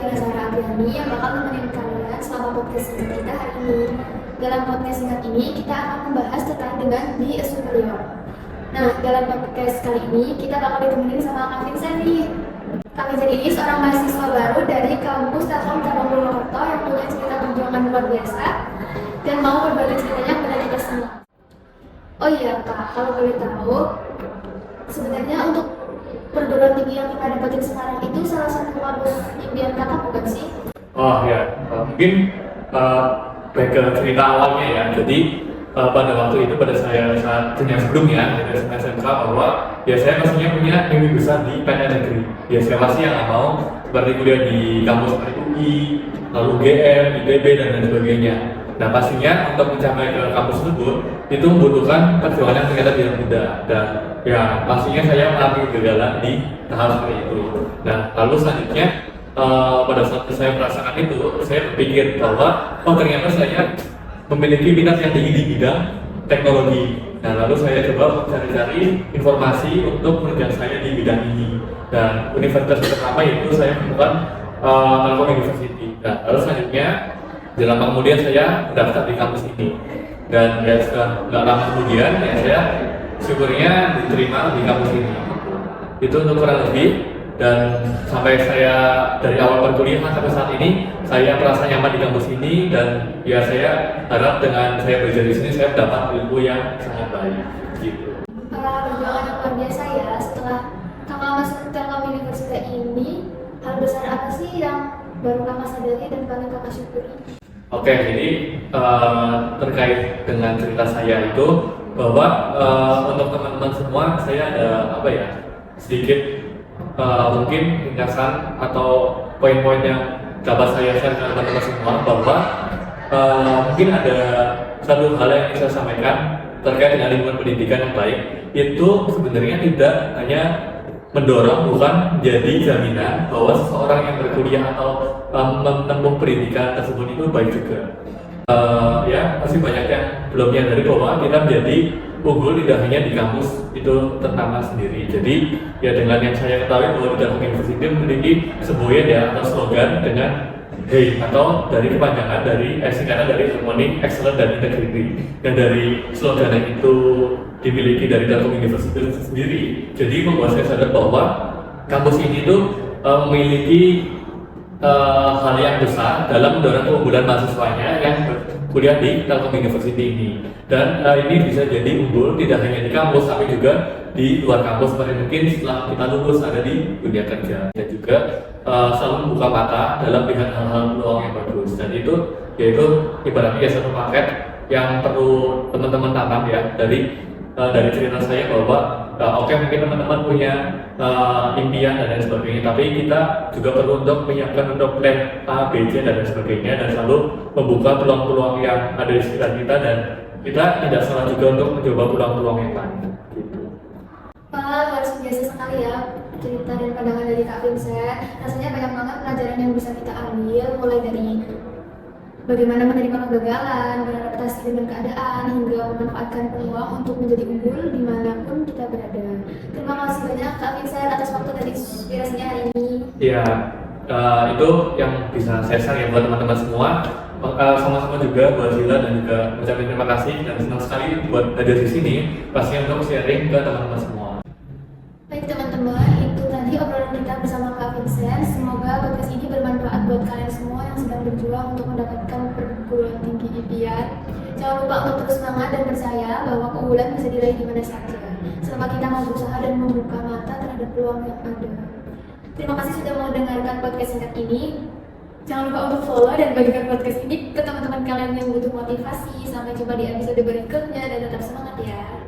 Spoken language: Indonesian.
Tiara Sarah Abriani yang bakal nemenin kalian selama podcast singkat kita hari ini. Dalam podcast singkat ini, kita akan membahas terkait dengan Be a Superior. Nah, dalam podcast kali ini, kita bakal ditemenin sama Kak Vincent nih. Kak Vincent ini seorang mahasiswa baru dari kampus Telkom Cabang Purwokerto yang punya cerita perjuangan luar biasa dan mau berbagi ceritanya kepada kita semua. Oh iya Kak, kalau boleh tahu, sebenarnya untuk perguruan tinggi yang kita dapetin sekarang itu salah satu kampus impian kakak bukan sih? Oh ya, mungkin back ke cerita awalnya ya. Jadi pada waktu itu pada saya saat jenjang sebelumnya dari SMK bahwa ya saya pastinya punya mimpi besar di PTN negeri. Ya siapa sih yang nggak mau seperti kuliah di kampus seperti UI, lalu UGM, ITB dan lain sebagainya. Nah pastinya untuk mencapai ke kampus tersebut itu membutuhkan perjuangan yang ternyata tidak mudah dan ya pastinya saya mengalami kegagalan di tahap seperti itu. Nah lalu selanjutnya pada saat saya merasakan itu saya berpikir bahwa oh ternyata saya memiliki minat yang tinggi di bidang teknologi. Nah lalu saya coba cari-cari informasi untuk pekerjaan saya di bidang ini dan universitas pertama itu saya menemukan Telkom University. Nah lalu selanjutnya dalam kemudian saya mendaftar di kampus ini dan ya setelah nggak lama kemudian ya saya syukurnya diterima di kampus ini. Itu untuk kurang lebih, dan sampai saya dari awal perkuliahan sampai saat ini saya merasa nyaman di kampus ini dan ya saya harap dengan saya belajar di sini saya mendapat ilmu yang sangat baik gitu. Perjuangan yang luar biasa ya. Setelah kakak masuk Telkom Universitas ini, hal besar apa sih yang baru kakak sadari dan paling kakak syukuri? Oke, jadi terkait dengan cerita saya itu bahwa untuk teman-teman semua saya ada apa ya sedikit mungkin ringkasan atau poin-poin yang dapat saya share ke teman-teman semua bahwa mungkin ada satu hal yang ingin saya sampaikan terkait dengan lingkungan pendidikan yang baik itu sebenarnya tidak hanya mendorong bukan menjadi jaminan bahwa seseorang yang berkuliah atau menempuh pendidikan tersebut itu baik juga. Ya masih banyak yang belum menyadari bahwa kita menjadi unggul tidak hanya di kampus itu terutama sendiri. Jadi ya dengan yang saya ketahui bahwa di Telkom University memiliki sebuah ya atau slogan dengan HEI atau dari kepanjangan dari singkatan dari Harmony, Excellence dan Integrity. Dan dari slogan itu dimiliki dari Telkom University itu sendiri. Jadi membuat saya sadar bahwa kampus ini tuh memiliki hal yang besar dalam mendorong keunggulan mahasiswanya yang kuliah di Telkom University ini. Dan ini bisa jadi unggul tidak hanya di kampus tapi juga di luar kampus seperti mungkin setelah kita lulus ada di dunia kerja dan juga selalu membuka mata dalam melihat hal-hal peluang yang bagus. Dan itu yaitu ibaratnya satu paket yang perlu teman-teman tanam ya dari cerita saya bahwa oke mungkin teman-teman punya impian dan lain sebagainya, tapi kita juga perlu untuk menyiapkan untuk plan A, B, C dan lain sebagainya dan selalu membuka peluang-peluang yang ada di sekitar kita dan kita tidak salah juga untuk mencoba peluang-peluang yang lain. Gitu. Wah, luar biasa sekali ya cerita dan pandangan dari Kak Vincent. Rasanya banyak banget pelajaran yang bisa kita ambil, mulai dari bagaimana menerima kegagalan, beradaptasi dengan keadaan, hingga memanfaatkan peluang untuk menjadi unggul dimanapun kita berada. Terima kasih banyak Kak Vincent atas waktu dan inspirasinya hari ini. Ya, itu yang bisa saya share ya buat teman-teman semua. Sama-sama juga buat Zila dan juga ucapin terima kasih dan senang sekali buat hadir di sini pastinya untuk sharing ke teman-teman semua. Baik teman-teman, itu tadi obrolan kita bersama Kak Vincent. Semoga podcast ini bermanfaat buat kalian semua yang sedang berjuang untuk mendapatkan perguruan tinggi impian. Jangan lupa untuk terus semangat dan percaya bahwa keunggulan bisa diraih di mana saja selama kita mau berusaha dan membuka mata terhadap peluang yang ada. Terima kasih sudah mau mendengarkan podcast singkat ini. Jangan lupa untuk follow dan bagikan podcast ini ke teman-teman kalian yang butuh motivasi. Sampai jumpa di episode berikutnya dan tetap semangat ya.